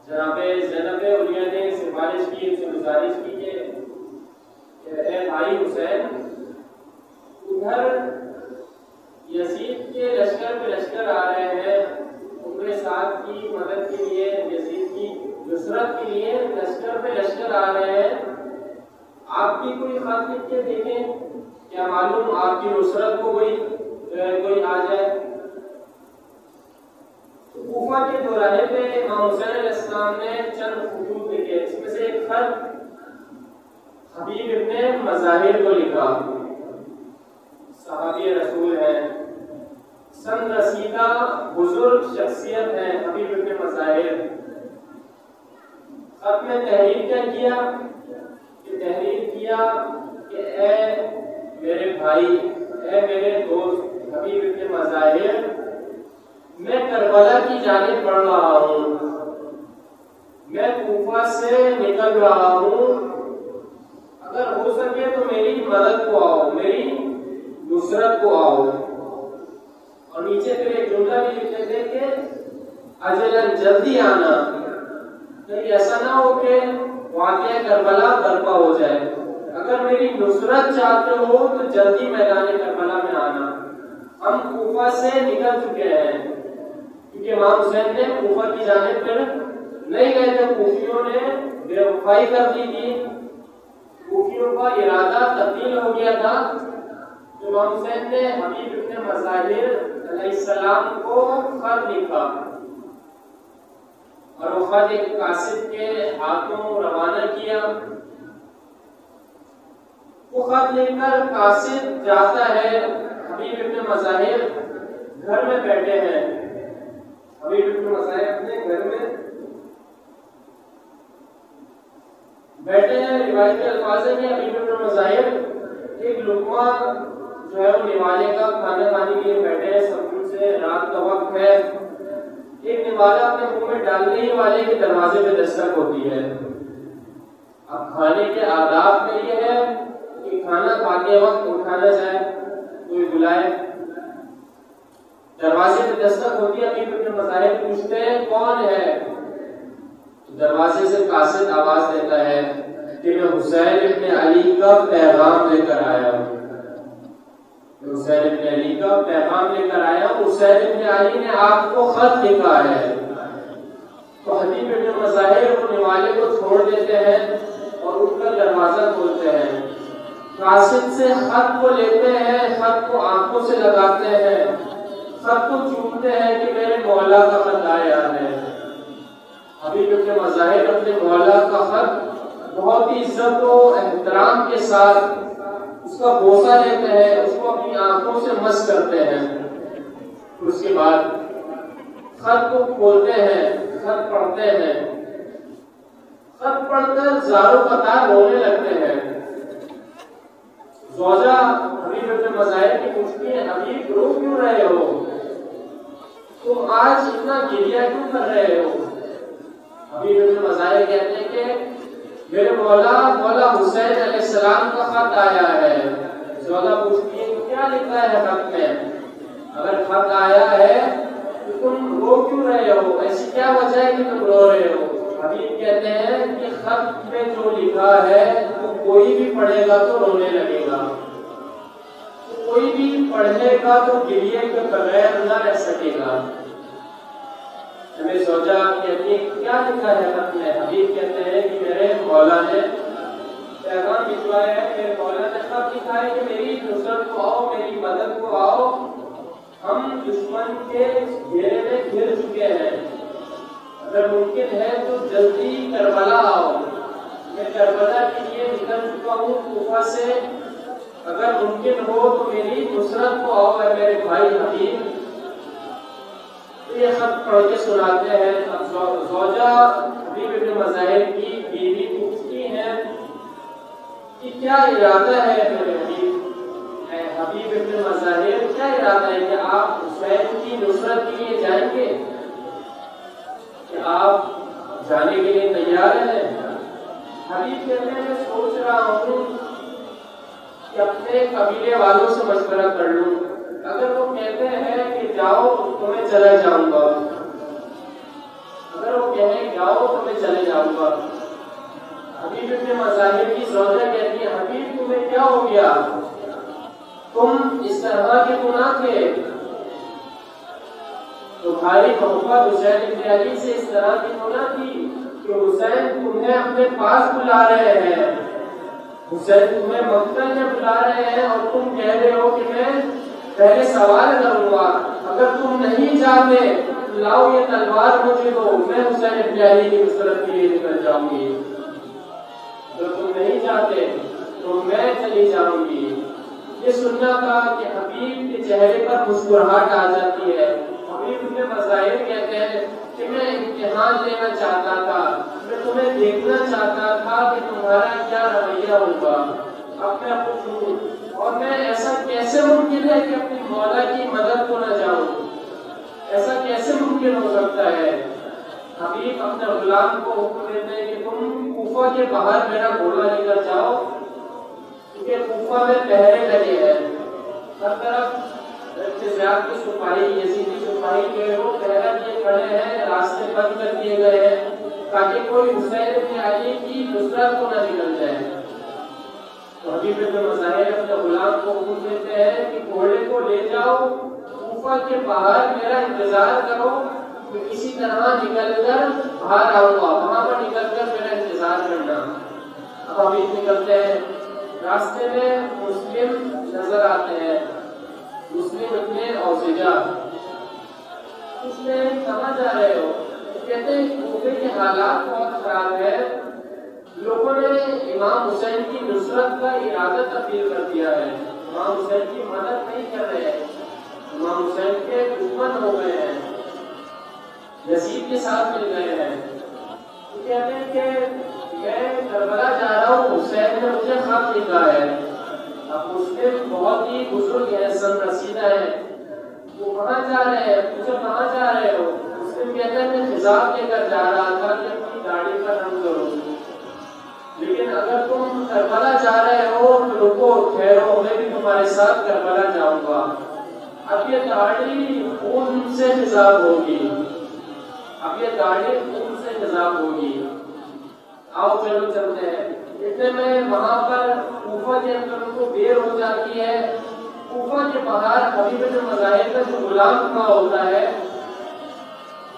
جناب زینب اولیاء نے سفارش کی، ان سے گزارش کی کہ اے بھائی حسین، ادھر یزید کے لشکر پہ لشکر آ رہے ہیں، عمر سعد کی مدد کے لیے، یزید کی نصرت کے لیے لشکر پہ لشکر آ رہے ہیں، آپ بھی کوئی خط لکھ کے دیکھیں، کیا معلوم آپ کی نصرت کو کوئی آ جائے۔ کوفہ کے دوراہے پہ امام حسین علیہ السلام نے چند خطوط لکھے، اس میں سے ایک خط حبیب ابن مظاہر کو لکھا، صحابی رسول ہے، سن رسیدہ بزرگ شخصیت ہے حبیب ابن مظاہر۔ خط میں تحریر کیا کہ اے میرے بھائی، اے میرے دوست حبیب ابن مظاہر، میں کربلا کی جانب بڑھ رہا ہوں، میں کوفہ سے نکل رہا ہوں، اگر ہو سکے تو میری مدد کو آؤ، میری نصرت کو آؤ۔ اور نیچے پھر ایک جملہ بھی لکھتے تھے کہ اجلاً جلدی آنا، کہیں ایسا نہ ہو کہ واقعہ کربلا برپا ہو جائے، اگر میری نصرت چاہتے ہو تو جلدی میدان کربلا میں آنا۔ ہم کوفہ سے نکل چکے ہیں، کیونکہ امام حسین نے کوفہ کی جانب پھر نہیں گئے تھے، کوفیوں نے بے وفائی کر دی تھی، کوفیوں کا ارادہ تبدیل ہو گیا تھا، تو امام حسین نے حبیب ابن مظاہر علیہ السلام کو خط لکھا، اور وہ خط ایک قاصد کے ہاتھوں روانہ کیا۔ وہ خط لے کر قاصد جاتا ہے، حبیب ابن مظاہر گھر میں بیٹھے ہیں، حبیب ابن مظاہر اپنے گھر میں بیٹھے ہیں۔ روایت کے الفاظ ہیں کہ حبیب ابن مظاہر ایک لقمہ جو ہے وہ نوالے کا کھانا کھانے کے لیے بیٹھے ہیں، سکون سے، رات کا وقت ہے، ایک نوالا اپنے منہ میں ڈالنے ہی والے کے دروازے پہ دستک ہوتی ہے۔ اب کھانے کے آداب میں یہ ہے کہ کھانا کھاتے وقت اٹھانا جائے، کوئی بلائے، دروازے پہ دستک ہوتی ہے، حبیب ابن مظاہر پوچھتے ہیں کون ہے؟ دروازے سے قاصد آواز دیتا ہے کہ میں حسین ابن علی کا پیغام لے کر آیا ہوں، حسین ابن علی کا پیغام لے کر آیا ہوں، حسین ابن علی نے آپ کو خط لکھا ہے۔ تو حبیب ابن مظاہر وہ نوالے کو چھوڑ دیتے ہیں اور اٹھ کر دروازہ کھولتے ہیں، قاصد سے خط کو لیتے ہیں، خط کو آنکھوں سے لگاتے ہیں، خط کو چومتے ہیں کہ میرے مولا کا خط آیا ہے۔ حبیب ابن مظاہر اپنے مولا کا خط بہت ہی عزت و احترام کے ساتھ اس کا بوسہ لیتے ہیں، اس کو اپنی آنکھوں سے مس کرتے ہیں، اس کے بعد خط کو کھولتے ہیں، خط پڑھتے ہیں، خط پڑھ کر زاروں قطار رونے لگتے ہیں۔ زوجہ حبیب ابن مظاہر کی پوچھتی ہے حبیب رو کیوں رہے ہو، تم آج اتنا گریہ کیوں کر رہے ہو؟ حبیب ابن مظاہر کہتے ہیں کہ میرے مولا حسین علیہ السلام کا خط آیا ہے۔ زوجہ پوچھتی ہے کیا لکھا ہے خط میں؟ اگر خط آیا ہے تو تم رو کیوں رہے ہو، ایسی کیا وجہ ہے کہ تم رو رہے ہو؟ حبیب کہتے ہیں کہ خط میں جو لکھا ہے تو کوئی بھی پڑھے گا تو رونے لگے گا، کوئی بھی پڑھے گا تو گریے کے بغیر نہ رہ سکے گا۔ ہمیں زوجہ کہتی ہے کیا لکھا ہے خط میں؟ حبیب کہتے ہیں کہ میرے مولا نے پیغام بھجوایا ہے، میرے مولا نے خط لکھا ہے کہ میری نصرت کو آؤ، میری مدد کو آؤ، ہم دشمن کے گھیرے میں گھر چکے ہیں، اگر ممکن ہے تو جلدی کربلا آؤ، میں کربلا کے لیے نکل چکا ہوں کوفہ سے، اگر ممکن ہو تو میری نصرت کو آؤ اے میرے بھائی حبیب۔ یہ خط پڑھ کے سناتے ہیں۔ اب زوجہ حبیب ابن مظاہر کی بیوی پوچھتی ہیں کہ کیا ارادہ ہے میرے حبیب ابن مظاہر، کیا ارادہ ہے کہ آپ حسین کی نصرت کے لیے جائیں گے، کہ آپ جانے کے لیے تیار ہیں؟ حبیب کہتے ہیں میں سوچ رہا ہوں کہ اپنے قبیلے والوں سے مشورہ کر لوں، اگر وہ کہتے ہیں کہ جاؤ تو میں چلا جاؤں گا، اگر وہ کہیں جاؤ تو میں چلے جاؤں گا۔ حبیب ابن مظاہر کی زوجہ کہتی ہے حبیب تمہیں کیا ہو گیا، تم اس طرح کے تو نہ تھے، تمہاری محبت حسین ابن علی سے اس طرح کی تو نہ تھی کہ حسین تمہیں اپنے پاس بلا رہے ہیں، حسین تمہیں مقتل میں بلا رہے ہیں اور تم کہہ رہے ہو کہ میں پہلے سوال کروں گا، اگر تم نہیں جاتے لاؤ یہ تلوار مجھے دو، میں حسین ابن علی کی نصرت کے لیے نکل جاؤں گی، اگر تم نہیں جاتے تو میں چلی جاؤں گی۔ یہ سننا تھا کہ حبیب کے چہرے پر مسکراہٹ آ جاتی ہے۔ حبیب ابن مظاہر کہتے ہیں کہ میں امتحان لینا چاہتا تھا، میں تمہیں دیکھنا چاہتا تھا کہ تمہارا کیا رویہ ہوگا، اب میں خوش ہوں، اور میں ایسا کیسے ممکن ہے کہ اپنی مولا کی مدد کو نہ جاؤں، ایسا کیسے ممکن ہو سکتا ہے۔ حبیب اپنے غلام کو حکم دیتے ہیں کہ تم کوفہ کے باہر میرا گھوڑا لے کر جاؤ، کیونکہ کوفہ میں پہرے لگے ہیں، ہر طرف ارتجاع کی سپاہی، یزیدی سپاہی کے وہ پہرا کیے کھڑے ہیں، راستے بند کر دیے گئے ہیں تاکہ کوئی حسین ابن علی کی نصرت کو نہ نکل جائے۔ تو حبیب ابن مظاہر اپنے غلام کو حکم دیتے ہیں کہ گھوڑے کو لے جاؤ، کوفہ کے باہر میرا انتظار کرو، میں کسی طرح نکل کر باہر آؤں گا، وہاں پر نکل کر میرا انتظار کرنا۔ اب حبیب نکلتے ہیں، راستے میں مسلم نظر آتے ہیں، مسلم ابن اوزجہ، اس میں کہاں جا رہے ہو؟ کہتے ہیں کوفے کے حالات بہت خراب ہے، لوگوں نے امام حسین کی نصرت کا ارادہ تبدیل کر دیا ہے، امام حسین کی مدد نہیں کر رہے ہیں، امام حسین کے دشمن ہو گئے ہیں، یزید کے ساتھ مل گئے ہیں۔ تو کہتے ہیں کہ میں کربلا جا رہا ہوں، حسین نے مجھے خط لکھا ہے۔ اب مسلم بہت ہی بزرگ ہے، سن رسیدہ ہے، وہ کہاں جا رہے ہیں، مجھے کہاں جا رہے ہو؟ مسلم کہتے ہیں میں خضاب لے کر جا رہا تھا کہ اپنی گاڑی کا رنگ کرو، لیکن اگر تم کربلا جا رہے ہو تو رکو ٹھہرو، میں بھی تمہارے ساتھ کربلا جاؤں گا۔ اب یہ گاڑی خون سے خضاب ہوگی، اب یہ گاڑی خون سے خضاب ہوگی، آؤ چلو چلتے ہیں۔ اتنے میں وہاں پر کوفہ کے اندر ان کو دیر ہو جاتی ہے، کوفہ کے باہر حبیب ابن مظاہر کا جو غلام کھڑا ہوتا ہے،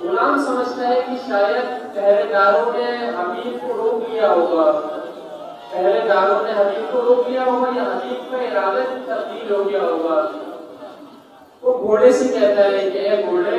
غلام سمجھتا ہے کہ شاید پہرے داروں نے حبیب کو روک لیا ہوگا، پہرے داروں نے حبیب کو روک لیا ہوگا یا حبیب کا ارادہ تبدیل ہو گیا ہوگا۔ وہ گھوڑے سے کہتا ہے کہ اے گھوڑے،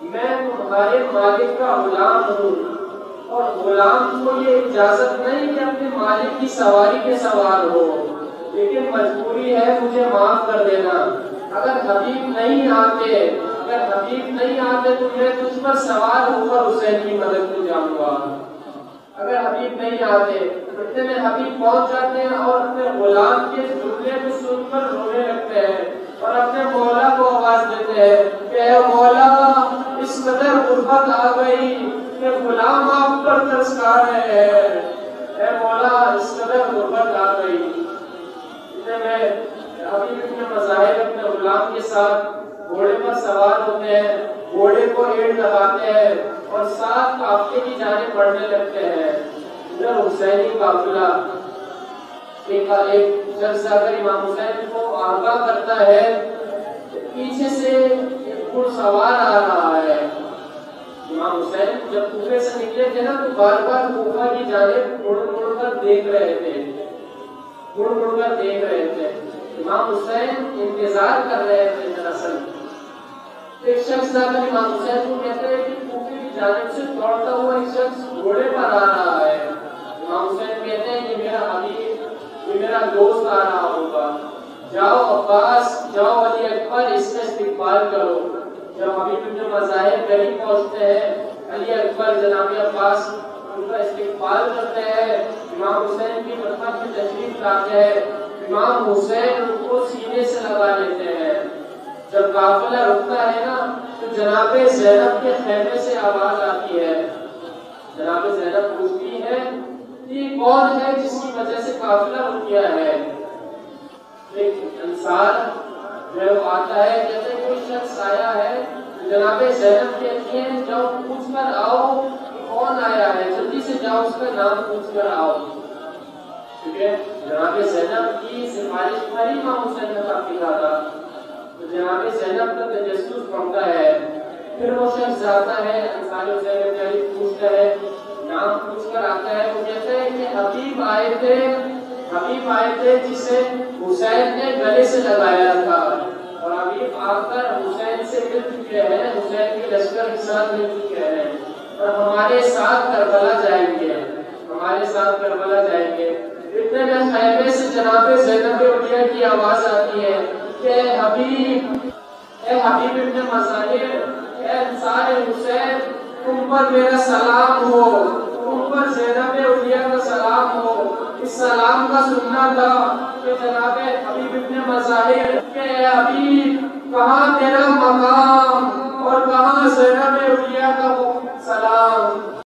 میں تمہارے مالک کا غلام ہوں، اور غلام کو یہ اجازت نہیں کہ اپنے مالک کی سواری پہ سوار ہو، لیکن مجبوری ہے، مجھے معاف کر دینا۔ اگر حبیب نہیں آتے تو میں تجھ پر سوار ہو کر حسین کی مدد کو جاؤں گا۔ اگر حبیب نہیں آتے، اتنے میں حبیب پہنچ جاتے ہیں اور اپنے غلام کے جملے کو سن کر رونے لگتے ہیں اور اپنے مولا کو آواز دیتے ہیں کہ اے مولا، اس قدر غربت آ گئی کہ غلام آپ پر ترس کھا رہے ہیں، اے مولا اس قدر غربت آ گئی۔ اتنے میں حبیب ابن مظاہر اپنے غلام کے ساتھ گھوڑے پر سوار ہوتے ہیں، گھوڑے کو ایڑ لگاتے ہیں اور ساتھ قافلے کی جانب بڑھنے لگتے ہیں۔ ادھر حسینی قافلہ ایک شخص اگر امام حسین کو آگاہ کرتا ہے، پیچھے سے ایک گھڑ سوار آ رہا ہے۔ امام حسین جب کوفے سے نکلے تھے نا تو بار بار کوفہ کی جانب مڑ مڑ کر دیکھ رہے تھے، مڑ مڑ کر دیکھ رہے تھے۔ امام حسین انتظار کر رہے تھے دراصل۔ ایک شخص آ کر امام حسین کو کہتے ہیں کہ کوفے کی جانب سے دوڑتا ہوا ایک شخص گھوڑے پر آ رہا ہے۔ امام حسین کہتے ہیں کہ میرا حبیب، یہ میرا دوست آ رہا ہوگا، جاؤ عباس، جاؤ علی اکبر، اس کا استقبال کرو۔ جب حبیب ابن مظاہر قریب پہنچتے ہیں، علی اکبر جناب عباس ان کا استقبال کرتے ہیں، امام حسین کی خدمت میں تشریف لاتے ہیں، امام حسین ان کو سینے سے لگا لیتے ہیں۔ جب قافلہ رکتا ہے نا تو جناب زینب کے خیمے سے آواز آتی ہے، جناب زینب پوچھتی ہے یہ کون ہے جس کی وجہ سے قافلہ رک گیا ہے؟ ایک انصار جو آتا ہے، کہتے ہیں کوئی شخص آیا ہے، جناب زینب کہتی ہیں جاؤ پوچھ کر آؤ اس کا نام پوچھ کر آؤ، کیونکہ جناب زینب کی سفارش پر ہی امام حسین نے خط لکھا تھا۔ تو جناب زینب کا تجسس پڑتا ہے، پھر وہ شخص جاتا ہے، انصار حسین ابن علی پوچھتا ہے، نام پوچھ کر آتا ہے، وہ کہتا ہے کہ حبیب آئے تھے جسے حسین نے گلے سے لگایا تھا، اور حبیب آ کر حسین سے مل چکے ہیں، حسین کے لشکر کے ساتھ مل چکے ہیں، اور ہمارے ساتھ کربلا جائیں گے، ہمارے ساتھ کربلا جائیں گے۔ اتنے میں خیمے سے جناب زینب اولیاء کی آواز آتی ہے کہ اے حبیب ابن مظاہر، اے انصار حسین، تم پر میرا سلام ہو، تم پر زینب اولیاء کا سلام ہو۔ اس سلام کا سننا تھا کہ جناب حبیب ابن مظاہر کہ اے حبیب، کہاں تیرا مقام اور کہاں زینب اولیاء کا سلام۔